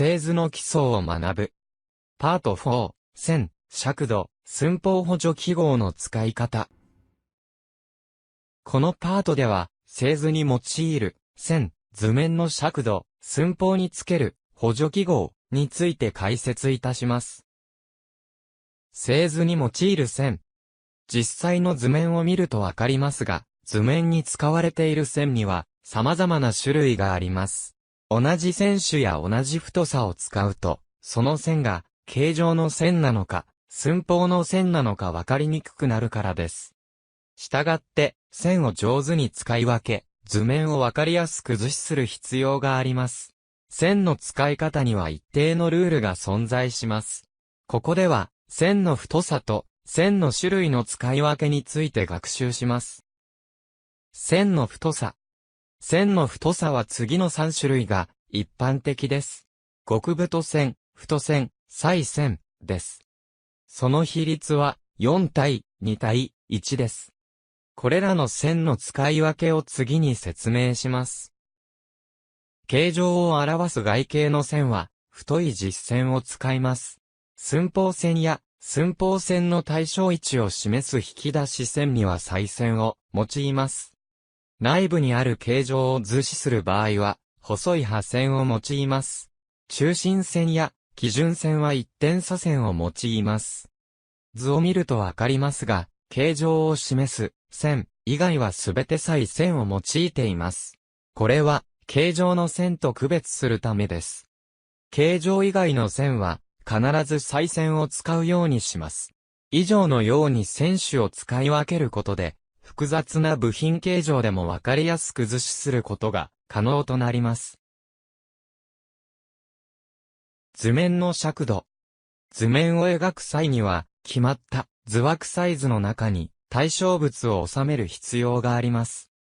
製図の基礎を学ぶ。パート4、線、尺度、寸法補助記号の使い方。このパートでは、製図に用いる、線、図面の尺度、寸法につける、補助記号について解説いたします。製図に用いる線。実際の図面を見るとわかりますが、図面に使われている線には、様々な種類があります。同じ線種や同じ太さを使うと、その線が、形状の線なのか、寸法の線なのかわかりにくくなるからです。したがって、線を上手に使い分け、図面をわかりやすく図示する必要があります。線の使い方には一定のルールが存在します。ここでは、線の太さと、線の種類の使い分けについて学習します。線の太さ。線の太さは次の3種類が一般的です。極太線、太線、細線です。その比率は4対2対1です。これらの線の使い分けを次に説明します。形状を表す外形の線は太い実線を使います。寸法線や寸法線の対象位置を示す引き出し線には細線を用います。内部にある形状を図示する場合は細い破線を用います。中心線や基準線は一点差線を用います。図を見るとわかりますが、形状を示す線以外はすべて細線を用いています。これは形状の線と区別するためです。形状以外の線は必ず細線を使うようにします。以上のように線種を使い分けることで、複雑な部品形状でもわかりやすく図示することが可能となります。図面の尺度。図面を描く際には、決まった図枠サイズの中に対象物を収める必要があります。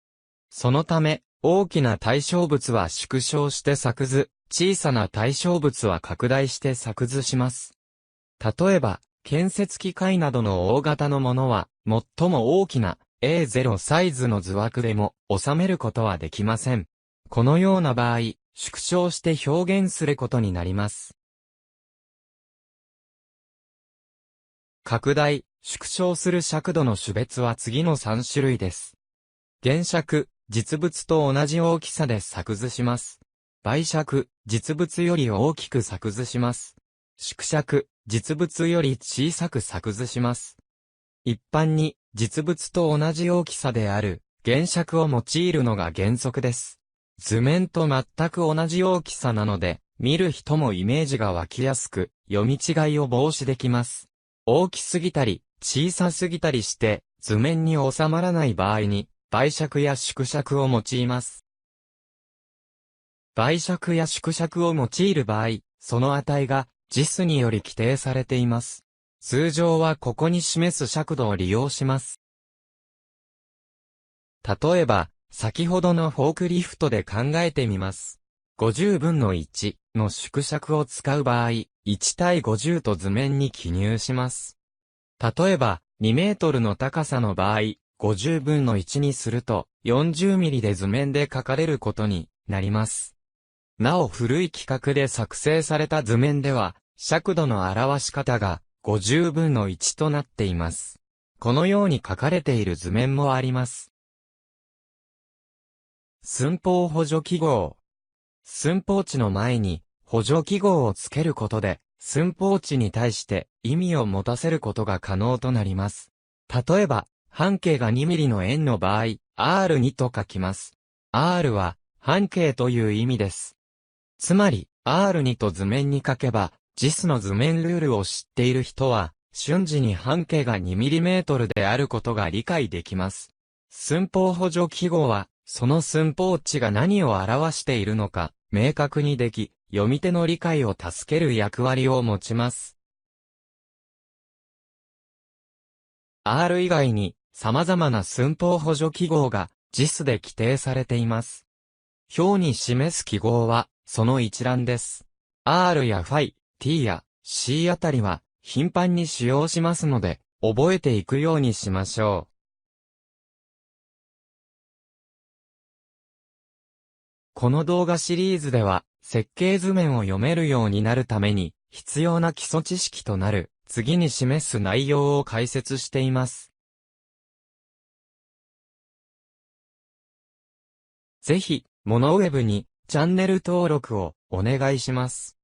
そのため、大きな対象物は縮小して作図、小さな対象物は拡大して作図します。例えば、建設機械などの大型のものは、最も大きな A0 サイズの図枠でも収めることはできません。このような場合、縮小して表現することになります。拡大、縮小する尺度の種別は次の3種類です。原尺、実物と同じ大きさで作図します。倍尺、実物より大きく作図します。縮尺、実物より小さく作図します。一般に、実物と同じ大きさである、原尺を用いるのが原則です。図面と全く同じ大きさなので、見る人もイメージが湧きやすく、読み違いを防止できます。大きすぎたり、小さすぎたりして、図面に収まらない場合に、倍尺や縮尺を用います。倍尺や縮尺を用いる場合、その値が、JISにより規定されています。通常はここに示す尺度を利用します。例えば、先ほどのフォークリフトで考えてみます。50分の1の縮尺を使う場合、1対50と図面に記入します。例えば、2メートルの高さの場合、50分の1にすると、40ミリで図面で書かれることになります。なお古い規格で作成された図面では、尺度の表し方が50分の1となっています。このように書かれている図面もあります。寸法補助記号。寸法値の前に補助記号をつけることで、寸法値に対して意味を持たせることが可能となります。例えば、半径が2ミリの円の場合、R2 と書きます。R は半径という意味です。つまり、R2 と図面に書けば、JIS の図面ルールを知っている人は、瞬時に半径が 2mm であることが理解できます。寸法補助記号は、その寸法値が何を表しているのか、明確にでき、読み手の理解を助ける役割を持ちます。R 以外に、様々な寸法補助記号が、JIS で規定されています。表に示す記号は、その一覧です。R や Φ、T や C あたりは頻繁に使用しますので、覚えていくようにしましょう。この動画シリーズでは、設計図面を読めるようになるために、必要な基礎知識となる、次に示す内容を解説しています。ぜひ、モノウェブにチャンネル登録をお願いします。